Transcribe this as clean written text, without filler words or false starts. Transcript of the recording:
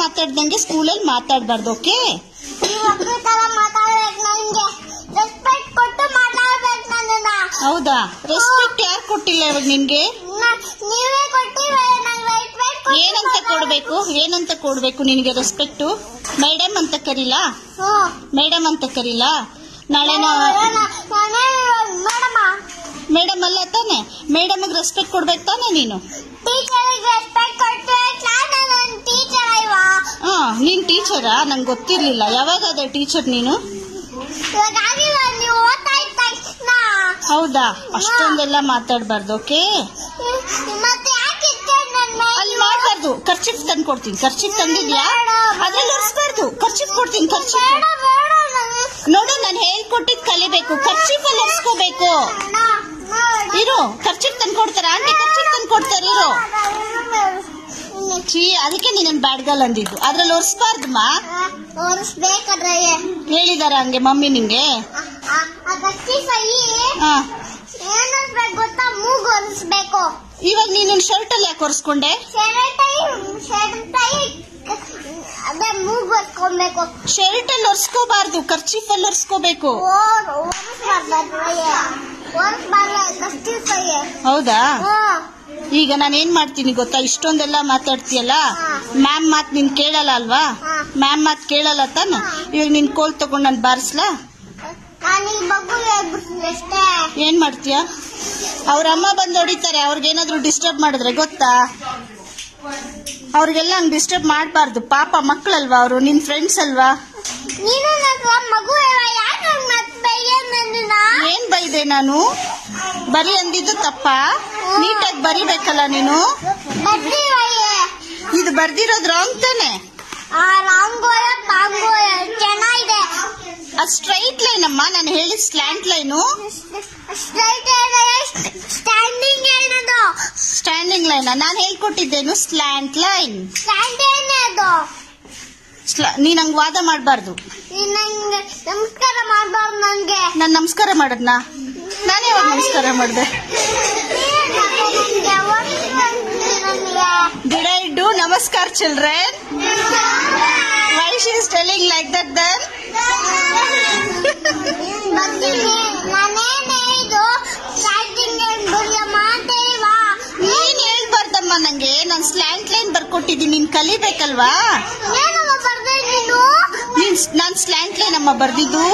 ಮಾತಾಡ್ದಂಗೆ ಸ್ಕೂಲಲ್ಲಿ ಮಾತಾಡ್ಬಾರ್ದು. ಓಕೆ, ಹೌದಾ? ರೆಸ್ಪೆಕ್ಟ್ ಯಾರು ಕೊಟ್ಟಿಲ್ಲ ಇವಾಗ ನಿನ್ಗೆ? ಏನಂತ ಕೊಡ್ಬೇಕು ನಿನ್ಗೆ ರೆಸ್ಪೆಕ್ಟ್? ಮೇಡಮ್ ಅಂತ ಕರೀಲಾ? ಮೇಡಮ್ ಅಂತ ಕರೀಲಾ? ನಾಳೆ ಮೇಡಮ್ ಅಲ್ಲ ತಾನೆ? ಮೇಡಮ್ಗೆ ರೆಸ್ಪೆಕ್ಟ್ ಕೊಡ್ಬೇಕು ತಾನೆ ನೀನು? ನೀನ್ ಟೀಚರಾ? ನಂಗೆ ಗೊತ್ತಿರ್ಲಿಲ್ಲ. ಯಾವಾಗಾದ ಟೀಚರ್ ನೀನು? ಹೌದಾ? ಅಷ್ಟೊಂದೆಲ್ಲ ಮಾತಾಡ್ಬಾರ್ದು. ಓಕೆ, ಅಲ್ಲಿ ಮಾಡ್ಬಾರ್ದು. ಖರ್ಚಿಫ್ ತಂದು ಕೊಡ್ತೀನಿ. ಖರ್ಚಿಫ್ ತಂದಿದ್ಯಾ? ಅದ್ರಲ್ಲಿ ಒರೆಸ್ಬಾರ್ದು. ಖರ್ಚಿಫ್ ಕೊಡ್ತೀನಿ. ಖರ್ಚಿಫ್ ನೋಡು, ನಾನು ಹೇಳ್ಕೊಟ್ಟಿದ್ ಕಲಿಬೇಕು. ಖರ್ಚಿಫ್ ಅಲ್ಲಿ ಒರೆಸ್ಕೋಬೇಕು. ಇರು, ಖರ್ಚಿಫ್ ತಂದು ಕೊಡ್ತಾರ ಆಂಟಿ? ಖರ್ಚಿಫ್ ತಂದು ಕೊಡ್ತಾರೆ. ಇರು, ಅದಕ್ಕೆ ನೀನ್ ಬ್ಯಾಡ್ಗಲ್ ಅಂದಿದ್ದು. ಅದ್ರಲ್ಲಿ ಒರೆಸ್ಬಾರ್ದಮ್ಮ. ಹೇಳಿದಾರ ಹಂಗೆ ಮಮ್ಮಿ ನಿಂಗೆ? ಇವಾಗ ನೀನು ಶರ್ಟ್ ಅಲ್ಲಿ ಯಾಕೆ ಒರೆಸ್ಕೊಂಡೆ? ಶರ್ಟ್ ಅಲ್ಲಿ ಒರೆಸ್ಕೋಬಾರ್ದು, ಖರ್ಚಿಫ್ ಅಲ್ಲಿ ಒರೆಸ್ಕೋಬೇಕು. ಹೌದಾ? ಈಗ ನಾನು ಏನ್ ಮಾಡ್ತೀನಿ ಗೊತ್ತಾ? ಇಷ್ಟೊಂದೆಲ್ಲ ಮಾತಾಡ್ತೀಯಲ್ಲ, ಮ್ಯಾಮ್ ಮಾತ್ ನೀನ್ ಕೇಳಲ್ಲ ಅಲ್ವಾ? ಮ್ಯಾಮ್ ಮಾತ್ ಕೇಳಲ್ಲ ತಾನೆ? ಇವಾಗ ನಿನ್ ಕೋಲ್ ತಗೊಂಡ್ ನಾನು ಬಾರಿಸ್ಲಾ? ಏನ್ ಮಾಡ್ತೀಯ? ಅವ್ರ ಅಮ್ಮ ಬಂದು ಹೊಡಿತಾರೆ. ಅವ್ರಿಗೇನಾದ್ರು ಡಿಸ್ಟರ್ಬ್ ಮಾಡಿದ್ರೆ ಗೊತ್ತಾ? ಅವ್ರಿಗೆಲ್ಲ ಹಂಗ್ ಡಿಸ್ಟರ್ಬ್ ಮಾಡಬಾರ್ದು. ಪಾಪ ಮಕ್ಕಳಲ್ವಾ ಅವರು, ನಿನ್ ಫ್ರೆಂಡ್ಸ್ ಅಲ್ವಾ? ಏನ್ ಬೈದೆ ನಾನು? ಬರಿ ಅಂದಿದ್ದು ತಪ್ಪ? ನೀಟಾಗಿ ಬರಿಬೇಕಲ್ಲ ನೀನು. ಇದು ಬರ್ದಿರೋದು ರಾಂಗ್ ತಾನೆ? ಅದು ಸ್ಟ್ರೈಟ್ ಲೈನ್ ಅಮ್ಮ. ನಾನು ಹೇಳಿದ ಸ್ಲ್ಯಾಂಟ್ ಲೈನು. ಸ್ಟ್ಯಾಂಡಿಂಗ್ ಲೈನ್ ನಾನು ಹೇಳ್ಕೊಟ್ಟಿದ್ದೇನು? Slant line. ನೀನ್ ಹಂಗ್ ವಾದ ಮಾಡಬಾರ್ದು. ನಮಸ್ಕಾರ ಮಾಡಬಾರ್ದು ನಂಗೆ. ನಾನು ನಮಸ್ಕಾರ ಮಾಡದ್ನ? ನಾನೇ ಯಾವಾಗ ನಮಸ್ಕಾರ ಮಾಡಿದೆ? Did I do namaskar children? Why she is telling like that then? ನೀನ್ ಹೇಳ್ಬಾರ್ದಮ್ಮ ನಂಗೆ. ನಾನು ಸ್ಲ್ಯಾಂಟ್ ಲೈನ್ ಬರ್ಕೊಟ್ಟಿದ್ದೀನಿ, ನೀನ್ ಕಲಿಬೇಕಲ್ವಾ? ನಾನ್ ಸ್ಲ್ಯಾಂಟ್ ಲೈನ್ ಅಮ್ಮ ಬರ್ದಿದ್ದು.